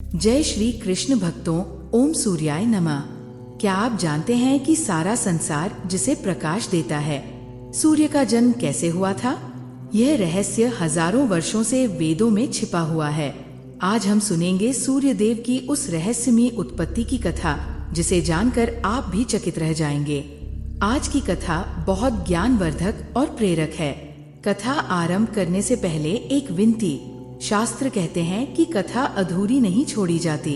जय श्री कृष्ण भक्तों, ओम सूर्याय नमः। क्या आप जानते हैं कि सारा संसार जिसे प्रकाश देता है, सूर्य का जन्म कैसे हुआ था? यह रहस्य हजारों वर्षों से वेदों में छिपा हुआ है। आज हम सुनेंगे सूर्य देव की उस रहस्यमयी उत्पत्ति की कथा, जिसे जानकर आप भी चकित रह जाएंगे। आज की कथा बहुत ज्ञानवर्धक और प्रेरक है। कथा आरंभ करने से पहले एक विनती। शास्त्र कहते हैं कि कथा अधूरी नहीं छोड़ी जाती,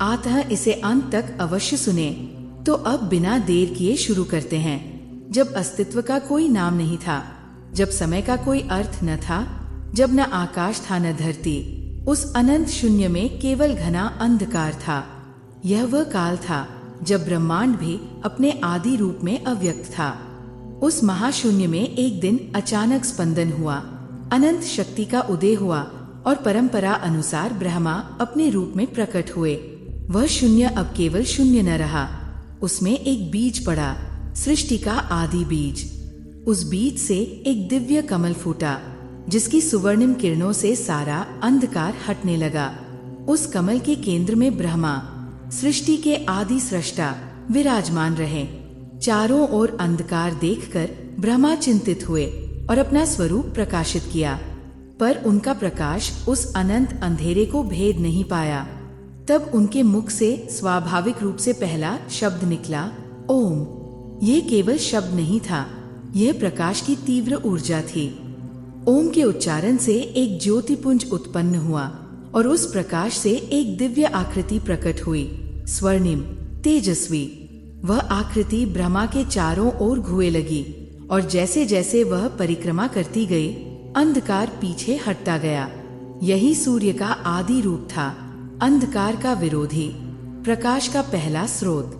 अतः इसे अंत तक अवश्य सुने। तो अब बिना देर किए शुरू करते हैं। जब अस्तित्व का कोई नाम नहीं था, जब समय का कोई अर्थ न था, जब न आकाश था न धरती, उस अनंत शून्य में केवल घना अंधकार था। यह वह काल था जब ब्रह्मांड भी अपने आदि रूप में अव्यक्त था। उस महाशून्य में एक दिन अचानक स्पंदन हुआ, अनंत शक्ति का उदय हुआ और परंपरा अनुसार ब्रह्मा अपने रूप में प्रकट हुए। वह शून्य अब केवल शून्य न रहा, उसमें एक बीज पड़ा, सृष्टि का आदि बीज। उस बीज से एक दिव्य कमल फूटा, जिसकी सुवर्णिम किरणों से सारा अंधकार हटने लगा। उस कमल के केंद्र में ब्रह्मा, सृष्टि के आदि सृष्टा, विराजमान रहे। चारों ओर अंधकार देखकर ब्रह्मा चिंतित हुए और अपना स्वरूप प्रकाशित किया, पर उनका प्रकाश उस अनंत अंधेरे को भेद नहीं पाया। तब उनके मुख से स्वाभाविक रूप से पहला शब्द निकला, ओम। ये केवल शब्द नहीं था, यह प्रकाश की तीव्र ऊर्जा थी। ओम के उच्चारण से एक ज्योतिपुंज उत्पन्न हुआ और उस प्रकाश से एक दिव्य आकृति प्रकट हुई, स्वर्णिम, तेजस्वी। वह आकृति ब्रह्मा के चारों ओर घूमने लगी और जैसे जैसे वह परिक्रमा करती गई, अंधकार पीछे हटता गया। यही सूर्य का आदि रूप था, अंधकार का विरोधी, प्रकाश का पहला स्रोत।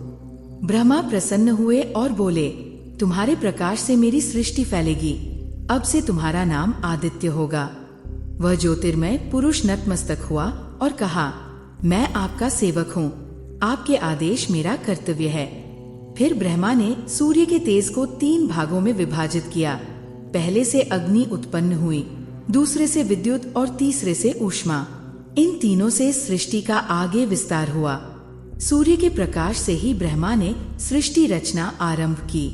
ब्रह्मा प्रसन्न हुए और बोले, तुम्हारे प्रकाश से मेरी सृष्टि फैलेगी, अब से तुम्हारा नाम आदित्य होगा। वह ज्योतिर्मय पुरुष नतमस्तक हुआ और कहा, मैं आपका सेवक हूँ, आपके आदेश मेरा कर्तव्य है। फिर ब्रह्मा ने सूर्य के तेज को 3 भागों में विभाजित किया। पहले से अग्नि उत्पन्न हुई, दूसरे से विद्युत और तीसरे से ऊष्मा। इन तीनों से सृष्टि का आगे विस्तार हुआ। सूर्य के प्रकाश से ही ब्रह्मा ने सृष्टि रचना आरंभ की।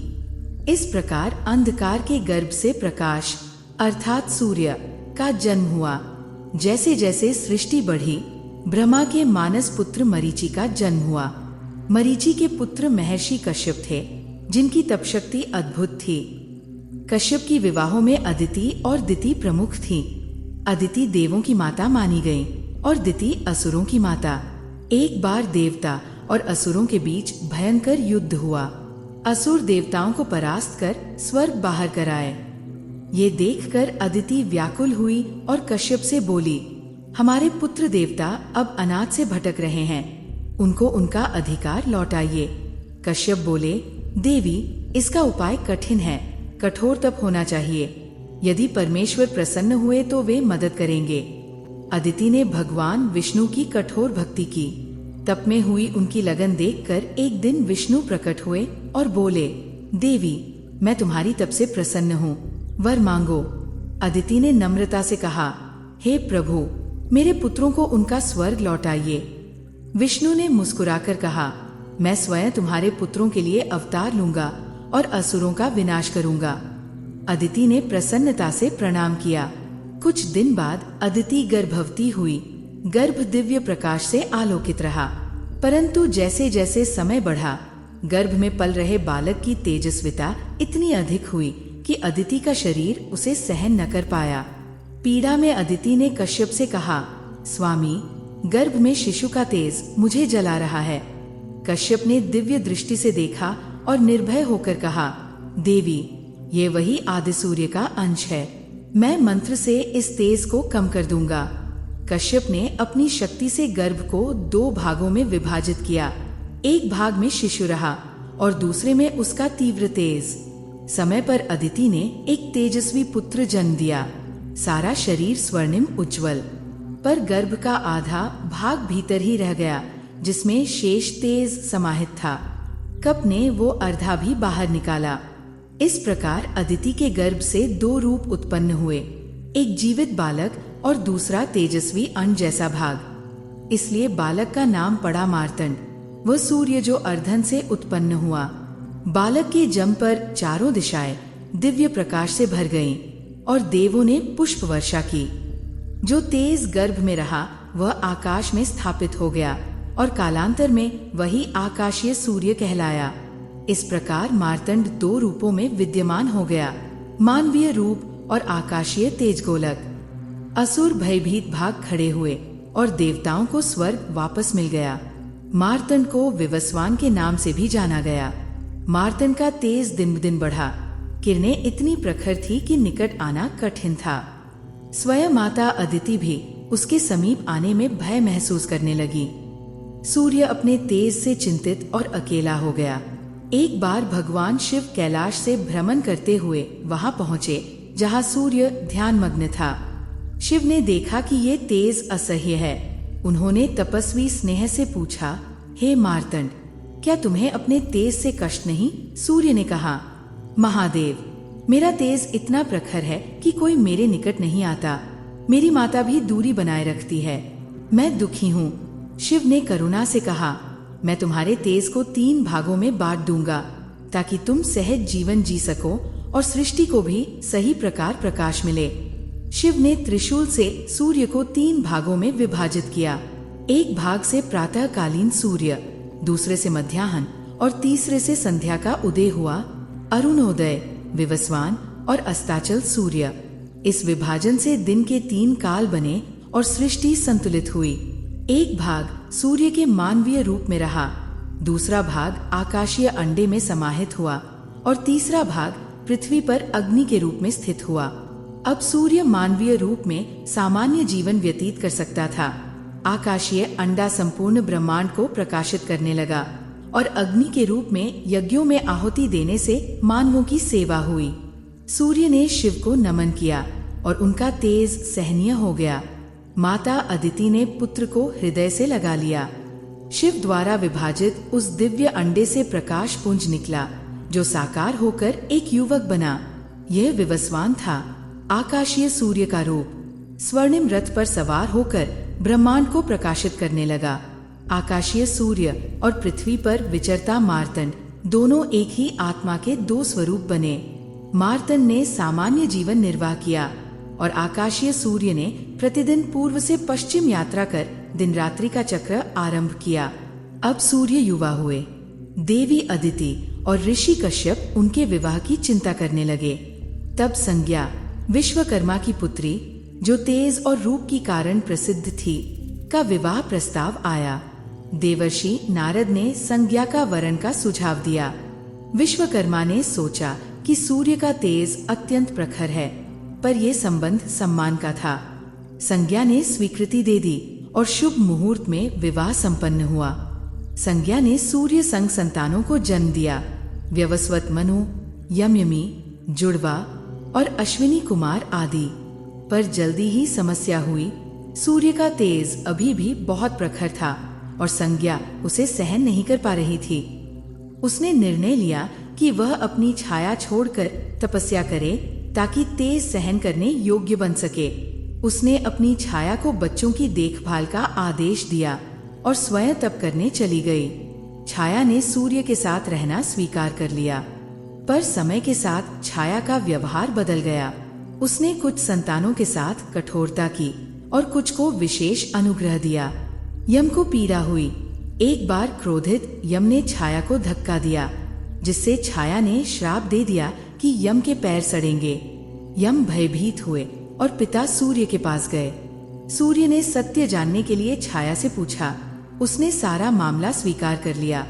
इस प्रकार अंधकार के गर्भ से प्रकाश अर्थात सूर्य का जन्म हुआ। जैसे जैसे सृष्टि बढ़ी, ब्रह्मा के मानस पुत्र मरीचि का जन्म हुआ। मरीचि के पुत्र महर्षि कश्यप थे, जिनकी तपशक्ति अद्भुत थी। कश्यप की विवाहों में अदिति और दिति प्रमुख थीं। अदिति देवों की माता मानी गईं और दिति असुरों की माता। एक बार देवता और असुरों के बीच भयंकर युद्ध हुआ। असुर देवताओं को परास्त कर स्वर्ग बाहर कर आए। ये देखकर अदिति व्याकुल हुई और कश्यप से बोली, हमारे पुत्र देवता अब अनाथ से भटक रहे हैं, उनको उनका अधिकार लौटाइए। कश्यप बोले, देवी, इसका उपाय कठिन है, कठोर तप होना चाहिए। यदि परमेश्वर प्रसन्न हुए तो वे मदद करेंगे। अदिति ने भगवान विष्णु की कठोर भक्ति की। तप में हुई उनकी लगन देखकर एक दिन विष्णु प्रकट हुए और बोले, देवी, मैं तुम्हारी तप से प्रसन्न हूँ, वर मांगो। अदिति ने नम्रता से कहा, हे प्रभु, मेरे पुत्रों को उनका स्वर्ग लौटाइए। विष्णु ने मुस्कुराकर कहा, मैं स्वयं तुम्हारे पुत्रों के लिए अवतार लूंगा और असुरों का विनाश करूंगा। अदिति ने प्रसन्नता से प्रणाम किया। कुछ दिन बाद अदिति गर्भवती हुई। गर्भ दिव्य प्रकाश से आलोकित रहा, परंतु जैसे जैसे समय बढ़ा, गर्भ में पल रहे बालक की तेजस्विता इतनी अधिक हुई कि अदिति का शरीर उसे सहन न कर पाया। पीड़ा में अदिति ने कश्यप से कहा, स्वामी, गर्भ में शिशु का तेज मुझे जला रहा है। कश्यप ने दिव्य दृष्टि से देखा और निर्भय होकर कहा, देवी, ये वही आदि सूर्य का अंश है, मैं मंत्र से इस तेज को कम कर दूंगा। कश्यप ने अपनी शक्ति से गर्भ को 2 भागों में विभाजित किया। एक भाग में शिशु रहा और दूसरे में उसका तीव्र तेज। समय पर अदिति ने एक तेजस्वी पुत्र जन्म दिया, सारा शरीर स्वर्णिम उज्ज्वल। पर गर्भ का आधा भाग भीतर ही रह गया, जिसमें शेष तेज समाहित था। कप ने वो अर्धा भी बाहर निकाला। इस प्रकार अदिति के गर्भ से 2 रूप उत्पन्न हुए, एक जीवित बालक और दूसरा तेजस्वी अन्न जैसा भाग। इसलिए बालक का नाम पड़ा मार्तंड, वह सूर्य जो अर्धन से उत्पन्न हुआ। बालक के जन्म पर चारों दिशाएं दिव्य प्रकाश से भर गईं और देवों ने पुष्प वर्षा की। जो तेज गर्भ में रहा वह आकाश में स्थापित हो गया और कालांतर में वही आकाशीय सूर्य कहलाया। इस प्रकार मार्तंड 2 रूपों में विद्यमान हो गया, मानवीय रूप और आकाशीय तेजगोलक। असुर भयभीत भाग खड़े हुए और देवताओं को स्वर्ग वापस मिल गया। मार्तंड को विवस्वान के नाम से भी जाना गया। मार्तंड का तेज दिन दिन बढ़ा। किरणें इतनी प्रखर थी कि निकट आना कठिन था। स्वयं माता अदिति भी उसके समीप आने में भय महसूस करने लगी। सूर्य अपने तेज से चिंतित और अकेला हो गया। एक बार भगवान शिव कैलाश से भ्रमण करते हुए वहां पहुंचे जहां सूर्य ध्यानमग्न था। शिव ने देखा कि ये तेज असह्य है। उन्होंने तपस्वी स्नेह से पूछा, हे मार्तंड, क्या तुम्हें अपने तेज से कष्ट नहीं? सूर्य ने कहा, महादेव, मेरा तेज इतना प्रखर है कि कोई मेरे निकट नहीं आता। मेरी माता भी दूरी बनाए रखती है। मैं दुखी हूँ। शिव ने करुणा से कहा, मैं तुम्हारे तेज को 3 भागों में बांट दूंगा ताकि तुम सहज जीवन जी सको और सृष्टि को भी सही प्रकार प्रकाश मिले। शिव ने त्रिशूल से सूर्य को 3 भागों में विभाजित किया। एक भाग से प्रातःकालीन सूर्य, दूसरे से मध्याह्न और तीसरे से संध्या का उदय हुआ अरुणोदय, विवस्वान और अस्ताचल सूर्य। इस विभाजन से दिन के 3 काल बने और सृष्टि संतुलित हुई। एक भाग सूर्य के मानवीय रूप में रहा, दूसरा भाग आकाशीय अंडे में समाहित हुआ और तीसरा भाग पृथ्वी पर अग्नि के रूप में स्थित हुआ। अब सूर्य मानवीय रूप में सामान्य जीवन व्यतीत कर सकता था। आकाशीय अंडा संपूर्ण ब्रह्मांड को प्रकाशित करने लगा और अग्नि के रूप में यज्ञों में आहुति देने से मानवों की सेवा हुई। सूर्य ने शिव को नमन किया और उनका तेज सहनीय हो गया। माता अदिति ने पुत्र को हृदय से लगा लिया। शिव द्वारा विभाजित उस दिव्य अंडे से प्रकाश पुंज निकला जो साकार होकर एक युवक बना। यह विवस्वान था, आकाशीय सूर्य का रूप। स्वर्णिम रथ पर सवार होकर ब्रह्मांड को प्रकाशित करने लगा। आकाशीय सूर्य और पृथ्वी पर विचरता मार्तंड दोनों एक ही आत्मा के 2 स्वरूप बने। मार्तंड ने सामान्य जीवन निर्वाह किया और आकाशीय सूर्य ने प्रतिदिन पूर्व से पश्चिम यात्रा कर दिन रात्रि का चक्र आरंभ किया। अब सूर्य युवा हुए। देवी अदिति और ऋषि कश्यप उनके विवाह की चिंता करने लगे। तब संज्ञा, विश्वकर्मा की पुत्री, जो तेज और रूप की कारण प्रसिद्ध थी, का विवाह प्रस्ताव आया। देवर्षि नारद ने संज्ञा का वरण का सुझाव दिया। विश्वकर्मा ने सोचा कि सूर्य का तेज अत्यंत प्रखर है, पर यह संबंध सम्मान का था। संज्ञा ने स्वीकृति दे दी और शुभ मुहूर्त में विवाह संपन्न हुआ। संज्ञा ने सूर्य संग संतानों को जन्म दिया, व्यवस्वत मनु, यमयमी, जुड़वा और अश्विनी कुमार आदि। पर जल्दी ही समस्या हुई। सूर्य का तेज अभी भी बहुत प्रखर था और संज्ञा उसे सहन नहीं कर पा रही थी। उसने निर्णय लिया कि वह अपनी छाया छोड़कर तपस्या करे ताकि तेज सहन करने योग्य बन सके। उसने अपनी छाया को बच्चों की देखभाल का आदेश दिया और स्वयं तप करने चली गई। छाया ने सूर्य के साथ रहना स्वीकार कर लिया, पर समय के साथ छाया का व्यवहार बदल गया। उसने कुछ संतानों के साथ कठोरता की और कुछ को विशेष अनुग्रह दिया। यम को पीड़ा हुई। एक बार क्रोधित यम ने छाया को धक्का दिया, जिससे छाया ने श्राप दे दिया कि यम के पैर सड़ेंगे। यम भयभीत हुए और पिता सूर्य के पास गए। सूर्य ने सत्य जानने के लिए छाया से पूछा। उसने सारा मामला स्वीकार कर लिया,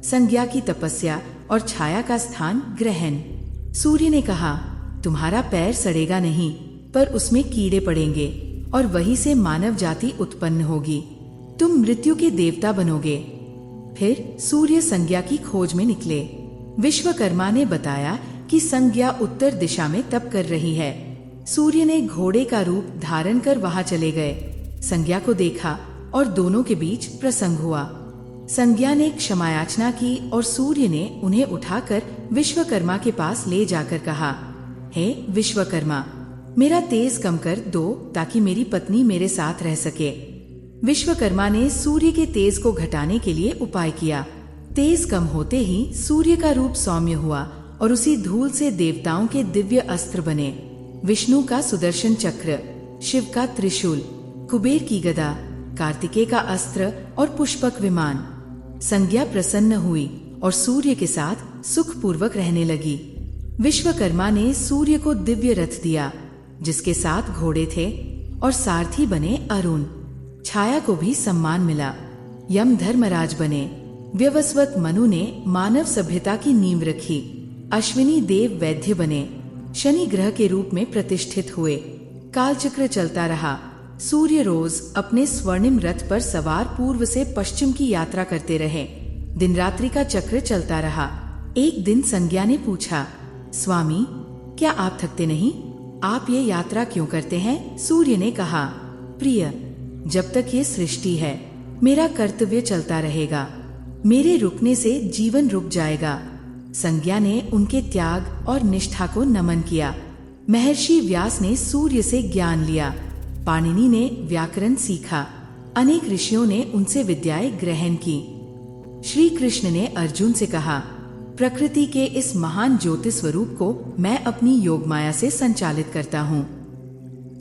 संज्ञा की तपस्या और छाया का स्थान ग्रहण। सूर्य ने कहा, तुम्हारा पैर सड़ेगा नहीं, पर उसमें कीड़े पड़ेंगे और वहीं से मानव जाति उत्पन्न होगी। तुम मृत्यु के देवता बनोगे। फिर सूर्य संज्ञा की खोज में निकले। विश्वकर्मा ने बताया कि संज्ञा उत्तर दिशा में तप कर रही है। सूर्य ने घोड़े का रूप धारण कर वहां चले गए। संज्ञा को देखा और दोनों के बीच प्रसंग हुआ। संज्ञा ने क्षमायाचना की और सूर्य ने उन्हें उठाकर विश्वकर्मा के पास ले जाकर कहा, हे विश्वकर्मा, मेरा तेज कम कर दो ताकि मेरी पत्नी मेरे साथ रह सके। विश्वकर्मा ने सूर्य के तेज को घटाने के लिए उपाय किया। तेज कम होते ही सूर्य का रूप सौम्य हुआ और उसी धूल से देवताओं के दिव्य अस्त्र बने। विष्णु का सुदर्शन चक्र, शिव का त्रिशूल, कुबेर की गदा, कार्तिकेय का अस्त्र और पुष्पक विमान। संज्ञा प्रसन्न हुई और सूर्य के साथ सुखपूर्वक रहने लगी। विश्वकर्मा ने सूर्य को दिव्य रथ दिया, जिसके 7 घोड़े थे और सारथी बने अरुण। छाया को भी सम्मान मिला, यम धर्मराज बने। व्यवस्वत मनु ने मानव सभ्यता की नींव रखी। अश्विनी देव वैद्य बने, शनि ग्रह के रूप में प्रतिष्ठित हुए। कालचक्र चलता रहा। सूर्य रोज अपने स्वर्णिम रथ पर सवार पूर्व से पश्चिम की यात्रा करते रहे। दिन रात्रि का चक्र चलता रहा। एक दिन संज्ञा ने पूछा, स्वामी, क्या आप थकते नहीं? आप ये यात्रा क्यों करते हैं? सूर्य ने कहा, प्रिय, जब तक ये सृष्टि है मेरा कर्तव्य चलता रहेगा। मेरे रुकने से जीवन रुक जाएगा। संज्ञा ने उनके त्याग और निष्ठा को नमन किया। महर्षि व्यास ने सूर्य से ज्ञान लिया। पाणिनि ने व्याकरण सीखा। अनेक ऋषियों ने उनसे विद्याएं ग्रहण की। श्री कृष्ण ने अर्जुन से कहा, प्रकृति के इस महान ज्योति स्वरूप को मैं अपनी योग माया से संचालित करता हूँ।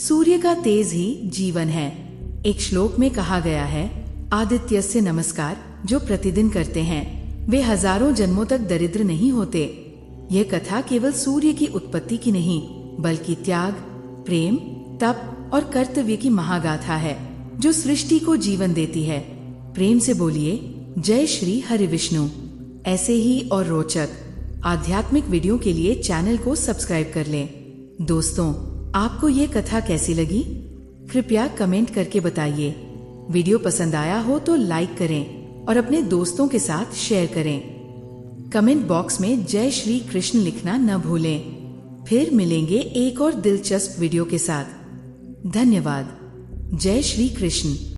सूर्य का तेज ही जीवन है। एक श्लोक में कहा गया है, आदित्यस्य नमस्कार, जो प्रतिदिन करते हैं वे हजारों जन्मों तक दरिद्र नहीं होते। यह कथा केवल सूर्य की उत्पत्ति की नहीं, बल्कि त्याग, प्रेम, तप और कर्तव्य की महागाथा है, जो सृष्टि को जीवन देती है। प्रेम से बोलिए, जय श्री हरि विष्णु। ऐसे ही और रोचक आध्यात्मिक वीडियो के लिए चैनल को सब्सक्राइब कर लें। दोस्तों, आपको ये कथा कैसी लगी? कृपया कमेंट करके बताइए। वीडियो पसंद आया हो तो लाइक करें और अपने दोस्तों के साथ शेयर करें। कमेंट बॉक्स में जय श्री कृष्ण लिखना न भूलें। फिर मिलेंगे एक और दिलचस्प वीडियो के साथ। धन्यवाद। जय श्री कृष्ण।